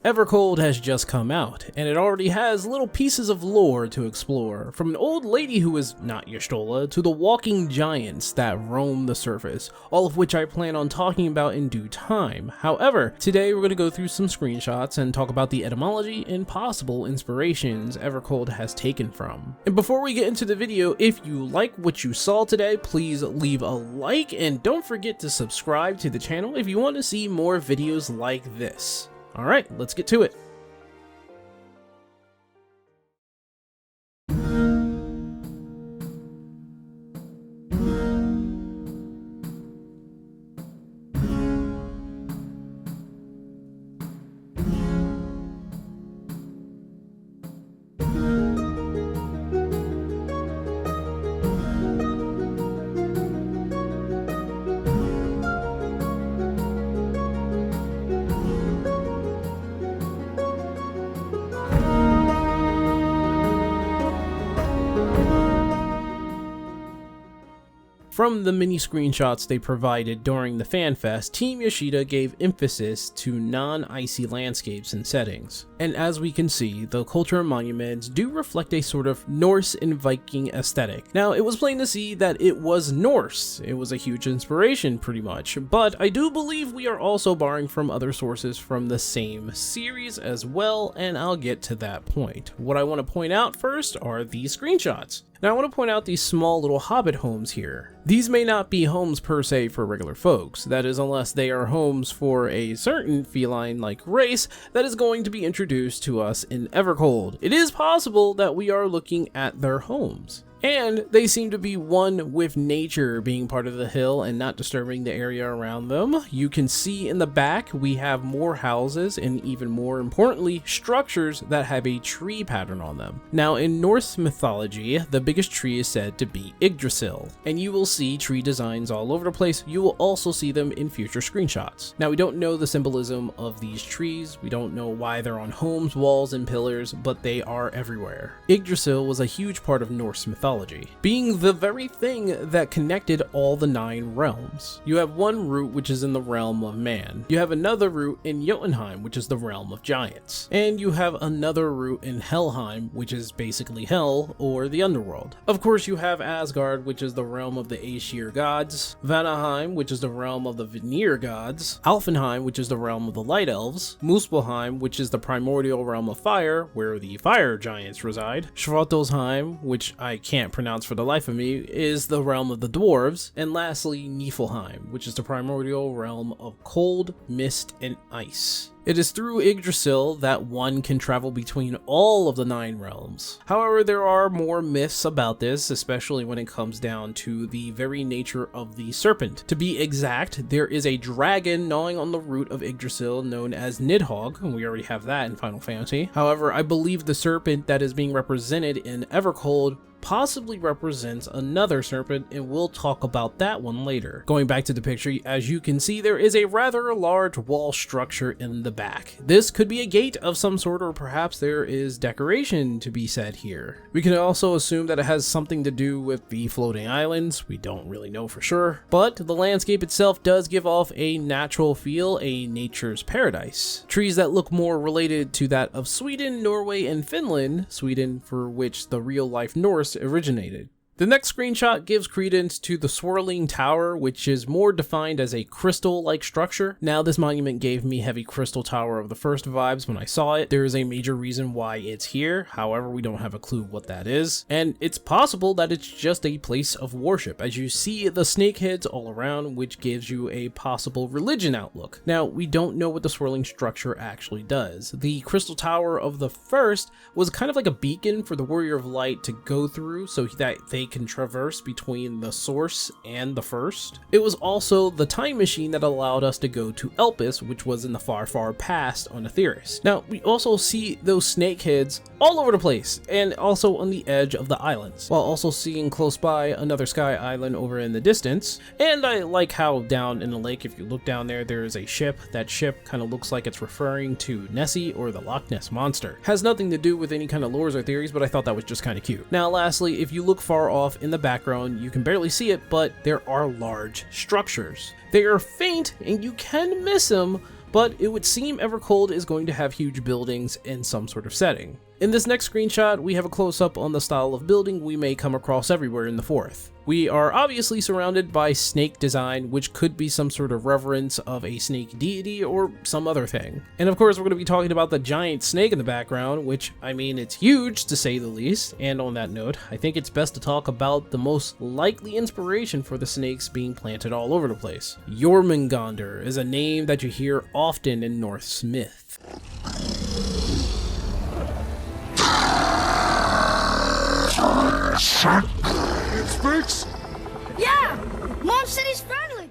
Evercold has just come out, and it already has little pieces of lore to explore, from an old lady who is not Y'shtola to the walking giants that roam the surface, all of which I plan on talking about in due time. However, today we're going to go through some screenshots and talk about the etymology and possible inspirations Evercold has taken from. And before we get into the video, if you like what you saw today, please leave a like and don't forget to subscribe to the channel if you want to see more videos like this. Alright, let's get to it. From the mini screenshots they provided during the Fanfest, Team Yoshida gave emphasis to non-icy landscapes and settings. And as we can see, the culture and monuments do reflect a sort of Norse and Viking aesthetic. Now, it was plain to see that it was Norse. It was a huge inspiration, pretty much. But I do believe we are also borrowing from other sources from the same series as well, and I'll get to that point. What I want to point out first are these screenshots. Now I want to point out these small little hobbit homes here. These may not be homes per se for regular folks, that is unless they are homes for a certain feline-like race that is going to be introduced to us in Evercold. It is possible that we are looking at their homes. And they seem to be one with nature, being part of the hill and not disturbing the area around them. You can see in the back we have more houses and, even more importantly, structures that have a tree pattern on them. Now in Norse mythology, the biggest tree is said to be Yggdrasil, and you will see tree designs all over the place. You will also see them in future screenshots. Now we don't know the symbolism of these trees, we don't know why they're on homes, walls, and pillars, but they are everywhere. Yggdrasil was a huge part of Norse mythology, being the very thing that connected all the 9 realms. You have one root which is in the realm of man, you have another root in Jotunheim which is the realm of giants, and you have another root in Helheim which is basically hell or the underworld. Of course you have Asgard which is the realm of the Aesir gods, Vanaheim which is the realm of the Vanir gods, Alfenheim which is the realm of the light elves, Muspelheim which is the primordial realm of fire where the fire giants reside, Svartalfheim which I can't pronounce for the life of me is the realm of the dwarves, and lastly Niflheim which is the primordial realm of cold, mist, and ice. It is through Yggdrasil that one can travel between all of the 9 realms. However, there are more myths about this, especially when it comes down to the very nature of the serpent. To be exact, there is a dragon gnawing on the root of Yggdrasil known as Nidhogg, and we already have that in Final Fantasy. However, I believe the serpent that is being represented in Evercold possibly represents another serpent, and we'll talk about that one later. Going back to the picture, as you can see, there is a rather large wall structure in the back. This could be a gate of some sort, or perhaps there is decoration to be said here. We can also assume that it has something to do with the floating islands. We don't really know for sure, but the landscape itself does give off a natural feel, a nature's paradise. Trees that look more related to that of Sweden, Norway, and Finland, Sweden for which the real-life Norse originated. The next screenshot gives credence to the swirling tower, which is more defined as a crystal-like structure. Now, this monument gave me heavy crystal tower of the first vibes when I saw it. There is a major reason why it's here, however, we don't have a clue what that is. And it's possible that it's just a place of worship, as you see the snake heads all around, which gives you a possible religion outlook. Now, we don't know what the swirling structure actually does. The crystal tower of the first was kind of like a beacon for the Warrior of Light to go through so that they can traverse between the source and the first. It was also the time machine that allowed us to go to Elpis, which was in the far, far past on Etheirys. Now, we also see those snakeheads all over the place, and also on the edge of the islands, while also seeing close by another sky island over in the distance. And I like how down in the lake, if you look down there, there is a ship. That ship kind of looks like it's referring to Nessie or the Loch Ness Monster. Has nothing to do with any kind of lores or theories, but I thought that was just kind of cute. Now, lastly, if you look far off in the background, you can barely see it, but there are large structures. They are faint and you can miss them, but it would seem Evercold is going to have huge buildings in some sort of setting. In this next screenshot, we have a close-up on the style of building we may come across everywhere in the 4th. We are obviously surrounded by snake design, which could be some sort of reverence of a snake deity or some other thing. And of course, we're going to be talking about the giant snake in the background, which, I mean, it's huge to say the least. And on that note, I think it's best to talk about the most likely inspiration for the snakes being planted all over the place. Jormungandr is a name that you hear often in Norse myth. It speaks? Yeah! Mom said he's friendly!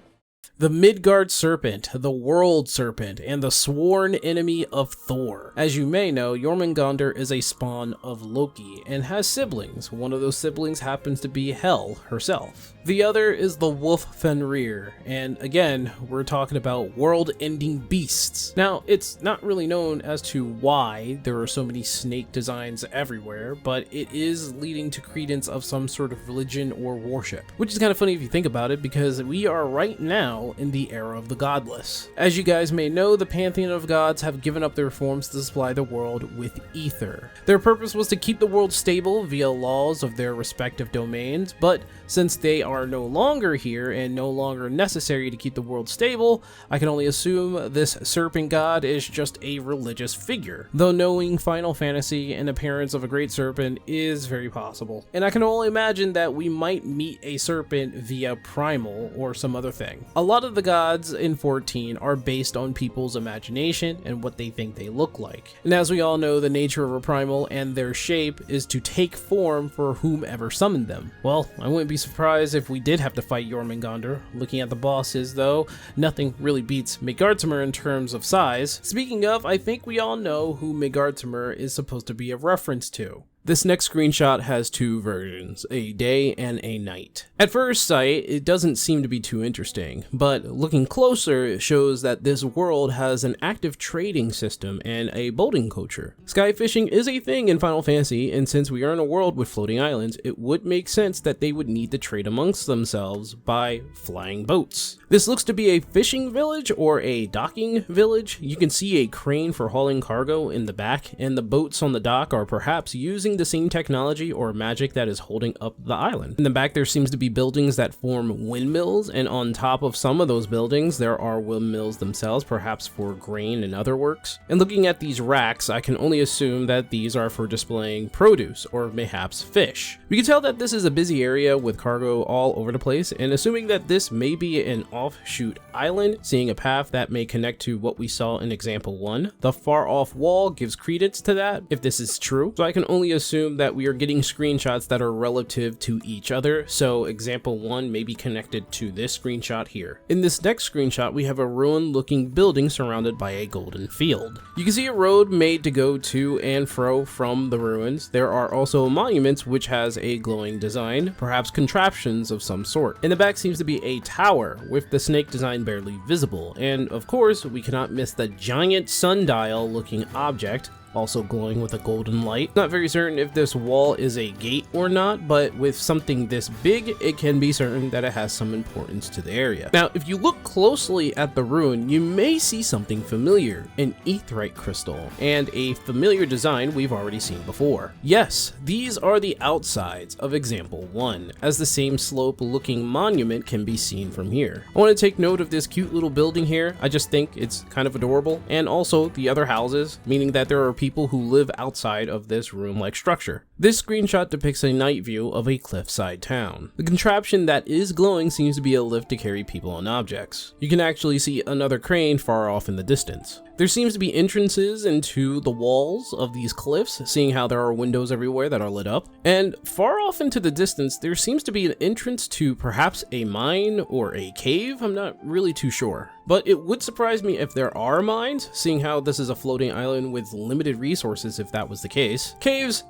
The Midgard Serpent, the World Serpent, and the sworn enemy of Thor. As you may know, Jormungandr is a spawn of Loki and has siblings. One of those siblings happens to be Hel herself. The other is the Wolf Fenrir, and again, we're talking about world-ending beasts. Now, it's not really known as to why there are so many snake designs everywhere, but it is leading to credence of some sort of religion or worship. Which is kind of funny if you think about it, because we are right now in the era of the godless. As you guys may know, the pantheon of gods have given up their forms to supply the world with ether. Their purpose was to keep the world stable via laws of their respective domains, but since they are no longer here and no longer necessary to keep the world stable, I can only assume this serpent god is just a religious figure, though knowing Final Fantasy and appearance of a great serpent is very possible. And I can only imagine that we might meet a serpent via Primal or some other thing. A lot of the gods in 14 are based on people's imagination and what they think they look like. And as we all know, the nature of a Primal and their shape is to take form for whomever summoned them. Well, I wouldn't be surprised if we did have to fight Jormungandr. Looking at the bosses though, nothing really beats Midgardsormr in terms of size. Speaking of, I think we all know who Midgardsormr is supposed to be a reference to. This next screenshot has two versions, a day and a night. At first sight, it doesn't seem to be too interesting, but looking closer, it shows that this world has an active trading system and a boating culture. Sky fishing is a thing in Final Fantasy, and since we are in a world with floating islands, it would make sense that they would need to trade amongst themselves by flying boats. This looks to be a fishing village or a docking village. You can see a crane for hauling cargo in the back, and the boats on the dock are perhaps using the same technology or magic that is holding up the island. In the back there seems to be buildings that form windmills, and on top of some of those buildings there are windmills themselves, perhaps for grain and other works. And looking at these racks, I can only assume that these are for displaying produce or mayhaps fish. We can tell that this is a busy area with cargo all over the place, and assuming that this may be an offshoot island, seeing a path that may connect to what we saw in example 1. The far off wall gives credence to that if this is true, so I can only assume that we are getting screenshots that are relative to each other, so example 1 may be connected to this screenshot here. In this next screenshot, we have a ruined looking building surrounded by a golden field. You can see a road made to go to and fro from the ruins. There are also monuments which has a glowing design, perhaps contraptions of some sort. In the back seems to be a tower with the snake design barely visible, and of course we cannot miss the giant sundial looking object, also glowing with a golden light. Not very certain if this wall is a gate or not, but with something this big, it can be certain that it has some importance to the area. Now, if you look closely at the ruin, you may see something familiar, an aetheryte crystal, and a familiar design we've already seen before. Yes, these are the outsides of example 1, as the same slope looking monument can be seen from here. I want to take note of this cute little building here. I just think it's kind of adorable, and also the other houses, meaning that there are people who live outside of this room-like structure. This screenshot depicts a night view of a cliffside town. The contraption that is glowing seems to be a lift to carry people and objects. You can actually see another crane far off in the distance. There seems to be entrances into the walls of these cliffs, seeing how there are windows everywhere that are lit up. And far off into the distance, there seems to be an entrance to perhaps a mine or a cave. I'm not really too sure. But it would surprise me if there are mines, seeing how this is a floating island with limited resources if that was the case. Caves,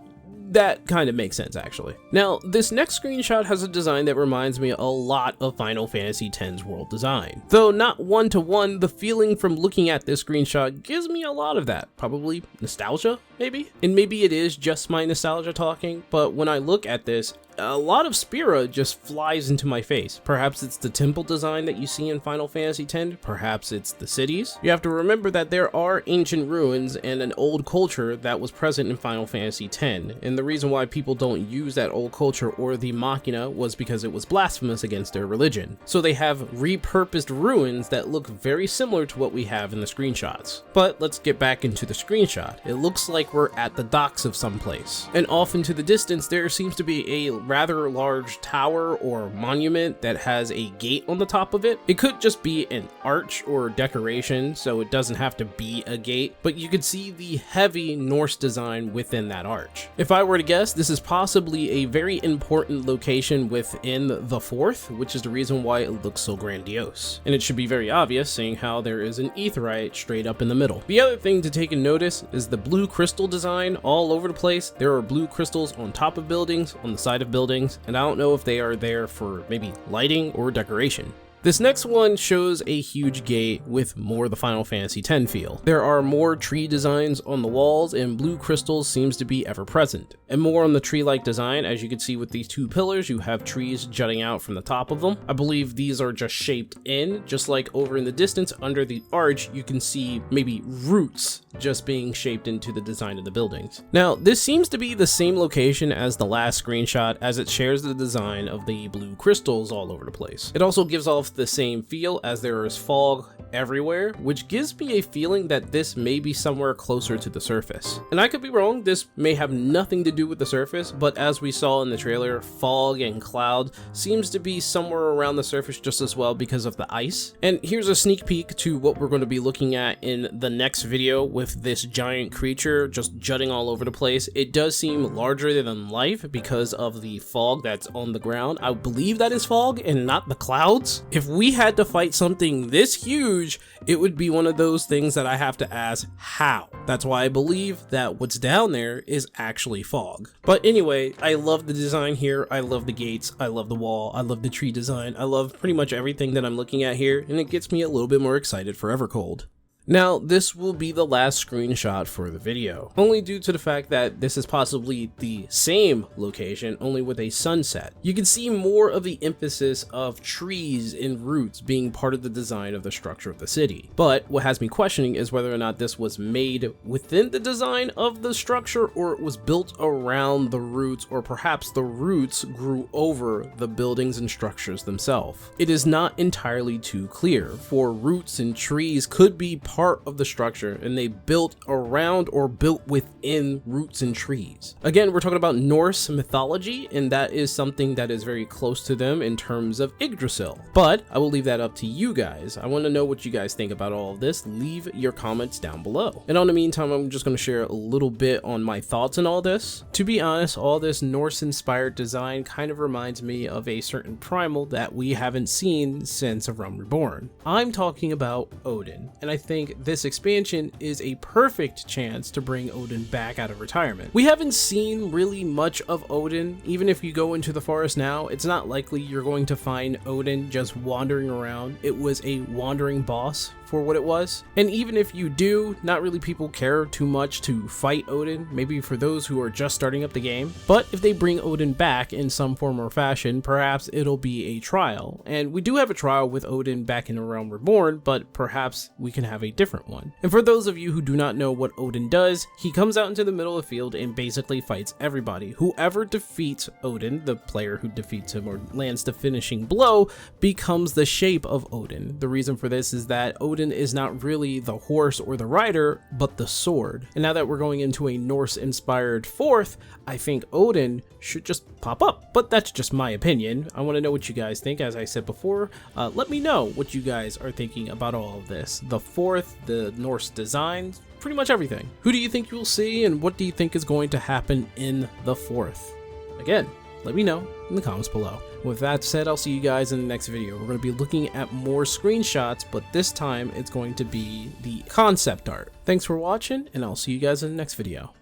that kind of makes sense actually. Now, this next screenshot has a design that reminds me a lot of Final Fantasy X's world design. Though not one-to-one, the feeling from looking at this screenshot gives me a lot of that. Probably nostalgia, maybe? And maybe it is just my nostalgia talking, but when I look at this, a lot of Spira just flies into my face. Perhaps it's the temple design that you see in Final Fantasy X, perhaps it's the cities. You have to remember that there are ancient ruins and an old culture that was present in Final Fantasy X, and the reason why people don't use that old culture or the Machina was because it was blasphemous against their religion. So they have repurposed ruins that look very similar to what we have in the screenshots. But let's get back into the screenshot. It looks like we're at the docks of some place, and off into the distance there seems to be a rather large tower or monument that has a gate on the top of it. It could just be an arch or decoration, so it doesn't have to be a gate, but you could see the heavy Norse design within that arch. If I were to guess, this is possibly a very important location within the Fourth, which is the reason why it looks so grandiose. And it should be very obvious, seeing how there is an aetheryte straight up in the middle. The other thing to take in notice is the blue crystal design all over the place. There are blue crystals on top of buildings, on the side of buildings, and I don't know if they are there for maybe lighting or decoration. This next one shows a huge gate with more the Final Fantasy X feel. There are more tree designs on the walls, and blue crystals seems to be ever present. And more on the tree-like design, as you can see with these two pillars, you have trees jutting out from the top of them. I believe these are just shaped in, just like over in the distance under the arch, you can see maybe roots just being shaped into the design of the buildings. Now, this seems to be the same location as the last screenshot, as it shares the design of the blue crystals all over the place. It also gives off the same feel, as there is fog everywhere, which gives me a feeling that this may be somewhere closer to the surface. And I could be wrong, this may have nothing to do with the surface, but as we saw in the trailer, fog and cloud seems to be somewhere around the surface just as well because of the ice. And here's a sneak peek to what we're going to be looking at in the next video with this giant creature just jutting all over the place. It does seem larger than life because of the fog that's on the ground. I believe that is fog and not the clouds. If we had to fight something this huge, it would be one of those things that I have to ask how. That's why I believe that what's down there is actually fog. But anyway, I love the design here. I love the gates. I love the wall. I love the tree design. I love pretty much everything that I'm looking at here, and it gets me a little bit more excited for Evercold. Now, this will be the last screenshot for the video, only due to the fact that this is possibly the same location, only with a sunset. You can see more of the emphasis of trees and roots being part of the design of the structure of the city. But what has me questioning is whether or not this was made within the design of the structure, or it was built around the roots, or perhaps the roots grew over the buildings and structures themselves. It is not entirely too clear, for roots and trees could be part of the structure, and they built around or built within roots and trees. Again, we're talking about Norse mythology, and that is something that is very close to them in terms of Yggdrasil. But I will leave that up to you guys. I want to know what you guys think about all of this. Leave your comments down below. And in the meantime, I'm just going to share a little bit on my thoughts on all this. To be honest, all this Norse-inspired design kind of reminds me of a certain primal that we haven't seen since A Realm Reborn. I'm talking about Odin, and I think this expansion is a perfect chance to bring Odin back out of retirement. We haven't seen really much of Odin. Even if you go into the forest now, it's not likely you're going to find Odin just wandering around. It was a wandering boss for what it was. And even if you do, not really people care too much to fight Odin, maybe for those who are just starting up the game. But if they bring Odin back in some form or fashion, perhaps it'll be a trial. And we do have a trial with Odin back in A Realm Reborn, but perhaps we can have a different one. And for those of you who do not know what Odin does, he comes out into the middle of the field and basically fights everybody. Whoever defeats Odin, the player who defeats him or lands the finishing blow, becomes the shape of Odin. The reason for this is that Odin is not really the horse or the rider, but the sword. And now that we're going into a Norse-inspired fourth, I think Odin should just pop up. But that's just my opinion. I want to know what you guys think. As I said before, let me know what you guys are thinking about all of this. The fourth, the Norse designs, pretty much everything. Who do you think you'll see, and what do you think is going to happen in the fourth? Again, let me know in the comments below. With that said, I'll see you guys in the next video. We're going to be looking at more screenshots, but this time it's going to be the concept art. Thanks for watching, and I'll see you guys in the next video.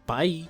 Bye!